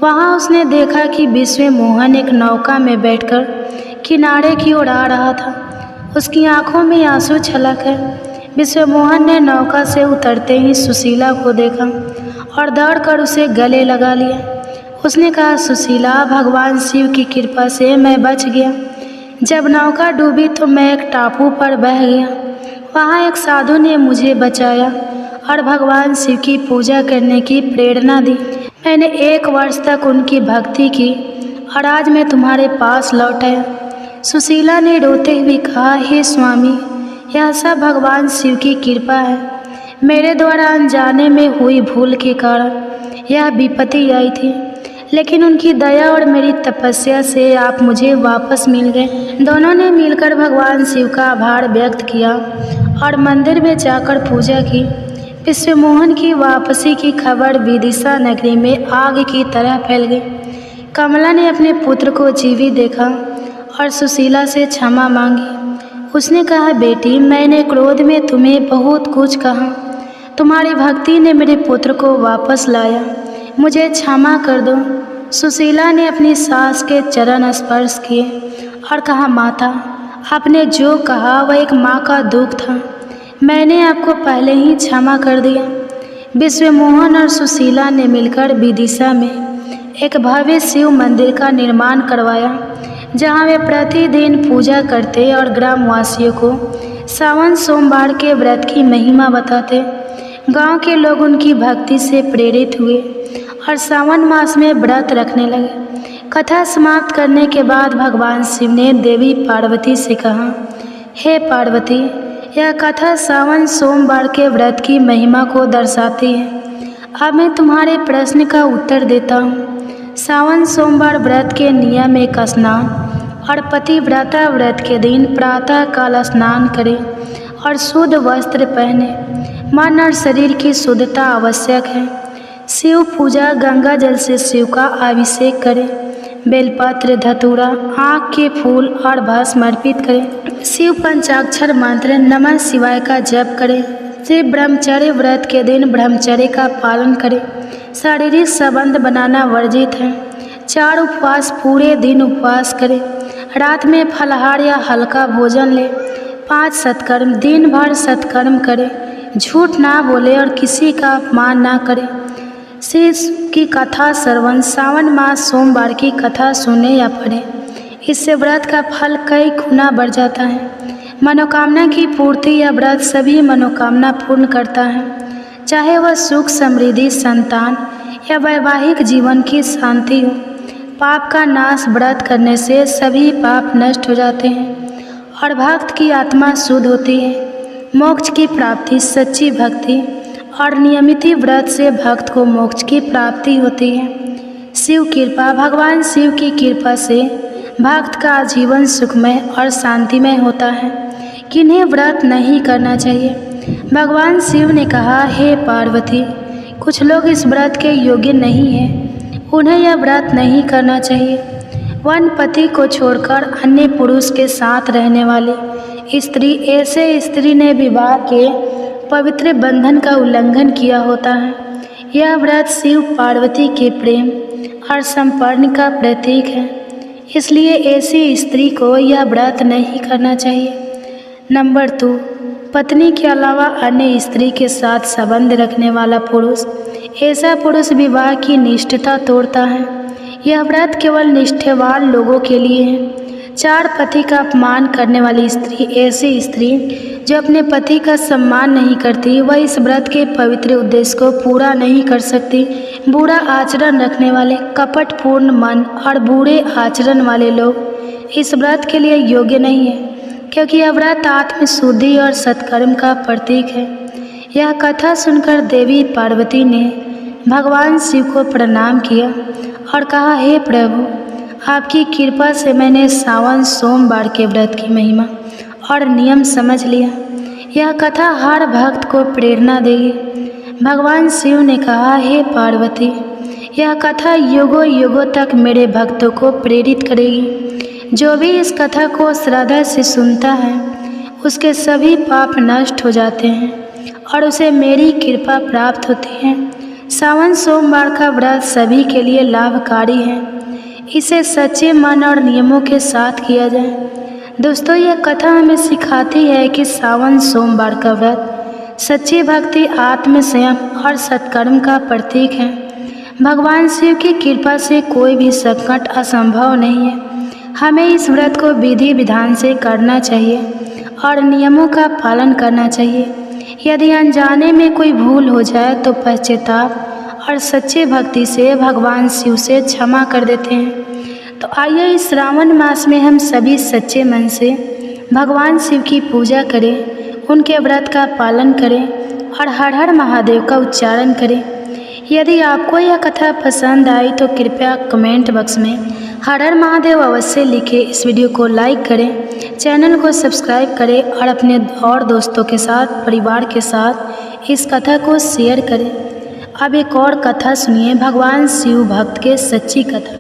[SPEAKER 1] वहां उसने देखा कि विश्वमोहन एक नौका में बैठकर किनारे की ओर आ रहा था। उसकी आंखों में आंसू छलक है। विश्वमोहन ने नौका से उतरते ही सुशीला को देखा और दौड़कर उसे गले लगा लिया। उसने कहा, सुशीला, भगवान शिव की कृपा से मैं बच गया। जब नौका डूबी तो मैं एक टापू पर बह गया। वहाँ एक साधु ने मुझे बचाया और भगवान शिव की पूजा करने की प्रेरणा दी। मैंने 1 वर्ष तक उनकी भक्ति की और आज मैं तुम्हारे पास लौट आया। सुशीला ने रोते हुए कहा, हे स्वामी, यह सब भगवान शिव की कृपा है। मेरे द्वारा अनजाने में हुई भूल के कारण यह विपत्ति आई थी, लेकिन उनकी दया और मेरी तपस्या से आप मुझे वापस मिल गए। दोनों ने मिलकर भगवान शिव का आभार व्यक्त किया और मंदिर में जाकर पूजा की। विश्वमोहन की वापसी की खबर विदिशा नगरी में आग की तरह फैल गई। कमला ने अपने पुत्र को जीवित देखा और सुशीला से क्षमा मांगी। उसने कहा, बेटी, मैंने क्रोध में तुम्हें बहुत कुछ कहा। तुम्हारी भक्ति ने मेरे पुत्र को वापस लाया। मुझे क्षमा कर दो। सुशीला ने अपनी सास के चरण स्पर्श किए और कहा, माता, आपने जो कहा वह एक माँ का दुख था। मैंने आपको पहले ही क्षमा कर दिया। विश्वमोहन और सुशीला ने मिलकर विदिशा में एक भव्य शिव मंदिर का निर्माण करवाया, जहाँ वे प्रतिदिन पूजा करते और ग्रामवासियों को सावन सोमवार के व्रत की महिमा बताते। गांव के लोग उनकी भक्ति से प्रेरित हुए और सावन मास में व्रत रखने लगे। कथा समाप्त करने के बाद भगवान शिव ने देवी पार्वती से कहा, हे पार्वती, यह कथा सावन सोमवार के व्रत की महिमा को दर्शाती है। अब मैं तुम्हारे प्रश्न का उत्तर देता हूँ। सावन सोमवार व्रत के नियम एक स्नान और पतिव्रता व्रत के दिन प्रातः काल स्नान करें और शुद्ध वस्त्र पहने। मन और शरीर की शुद्धता आवश्यक है। शिव पूजा, गंगा जल से शिव का अभिषेक करें। बेलपत्र, धतूरा, आँख के फूल और भस्म अर्पित करें। शिव पंचाक्षर मंत्र नमः शिवाय का जप करें। शिव ब्रह्मचर्य व्रत के दिन ब्रह्मचर्य का पालन करें। शारीरिक संबंध बनाना वर्जित है। 4 उपवास, पूरे दिन उपवास करें। रात में फलाहार या हल्का भोजन लें। 5 सत्कर्म, दिन भर सत्कर्म करें। झूठ ना बोले और किसी का अपमान ना करें। शिव की कथा श्रवण, सावन मास सोमवार की कथा सुने या पढ़ें। इससे व्रत का फल कई गुना बढ़ जाता है। मनोकामना की पूर्ति या व्रत सभी मनोकामना पूर्ण करता है। चाहे वह सुख, समृद्धि, संतान या वैवाहिक जीवन की शांति हो। पाप का नाश व्रत करने से सभी पाप नष्ट हो जाते हैं और भक्त की आत्मा शुद्ध होती है। मोक्ष की प्राप्ति सच्ची भक्ति और नियमित व्रत से भक्त को मोक्ष की प्राप्ति होती है। शिव कृपा, भगवान शिव की कृपा से भक्त का जीवन सुखमय और शांतिमय होता है। किन्हें व्रत नहीं करना चाहिए? भगवान शिव ने कहा, हे पार्वती, कुछ लोग इस व्रत के योग्य नहीं हैं, उन्हें यह व्रत नहीं करना चाहिए। वन पति को छोड़कर अन्य पुरुष के साथ रहने वाली स्त्री, ऐसे स्त्री ने विवाह के पवित्र बंधन का उल्लंघन किया होता है। यह व्रत शिव पार्वती के प्रेम और संपर्क का प्रतीक है, इसलिए ऐसी स्त्री को यह व्रत नहीं करना चाहिए। नंबर 2, पत्नी के अलावा अन्य स्त्री के साथ संबंध रखने वाला पुरुष, ऐसा पुरुष विवाह की निष्ठता तोड़ता है। यह व्रत केवल निष्ठावान लोगों के लिए है। 4 पति का अपमान करने वाली स्त्री, ऐसी स्त्री जो अपने पति का सम्मान नहीं करती, वह इस व्रत के पवित्र उद्देश्य को पूरा नहीं कर सकती। बुरा आचरण रखने वाले, कपटपूर्ण मन और बुरे आचरण वाले लोग इस व्रत के लिए योग्य नहीं है, क्योंकि यह व्रत आत्मशुद्धि और सत्कर्म का प्रतीक है। यह कथा सुनकर देवी पार्वती ने भगवान शिव को प्रणाम किया और कहा, हे प्रभु, आपकी कृपा से मैंने सावन सोमवार के व्रत की महिमा और नियम समझ लिया। यह कथा हर भक्त को प्रेरणा देगी। भगवान शिव ने कहा, हे पार्वती, यह कथा युगों युगों तक मेरे भक्तों को प्रेरित करेगी। जो भी इस कथा को श्रद्धा से सुनता है, उसके सभी पाप नष्ट हो जाते हैं और उसे मेरी कृपा प्राप्त होती है। सावन सोमवार का व्रत सभी के लिए लाभकारी है। इसे सच्चे मन और नियमों के साथ किया जाए। दोस्तों, यह कथा हमें सिखाती है कि सावन सोमवार का व्रत सच्ची भक्ति, आत्म संयम और सत्कर्म का प्रतीक है। भगवान शिव की कृपा से कोई भी संकट असंभव नहीं है। हमें इस व्रत को विधि विधान से करना चाहिए और नियमों का पालन करना चाहिए। यदि अनजाने में कोई भूल हो जाए तो पश्चाताप और सच्चे भक्ति से भगवान शिव से क्षमा कर देते हैं। तो आइए इस श्रावण मास में हम सभी सच्चे मन से भगवान शिव की पूजा करें, उनके व्रत का पालन करें और हर हर महादेव का उच्चारण करें। यदि आपको यह कथा पसंद आई तो कृपया कमेंट बॉक्स में हर हर महादेव अवश्य लिखें। इस वीडियो को लाइक करें, चैनल को सब्सक्राइब करें और अपने और दोस्तों के साथ, परिवार के साथ इस कथा को शेयर करें। अब एक और कथा सुनिए, भगवान शिव भक्त के सच्ची कथा।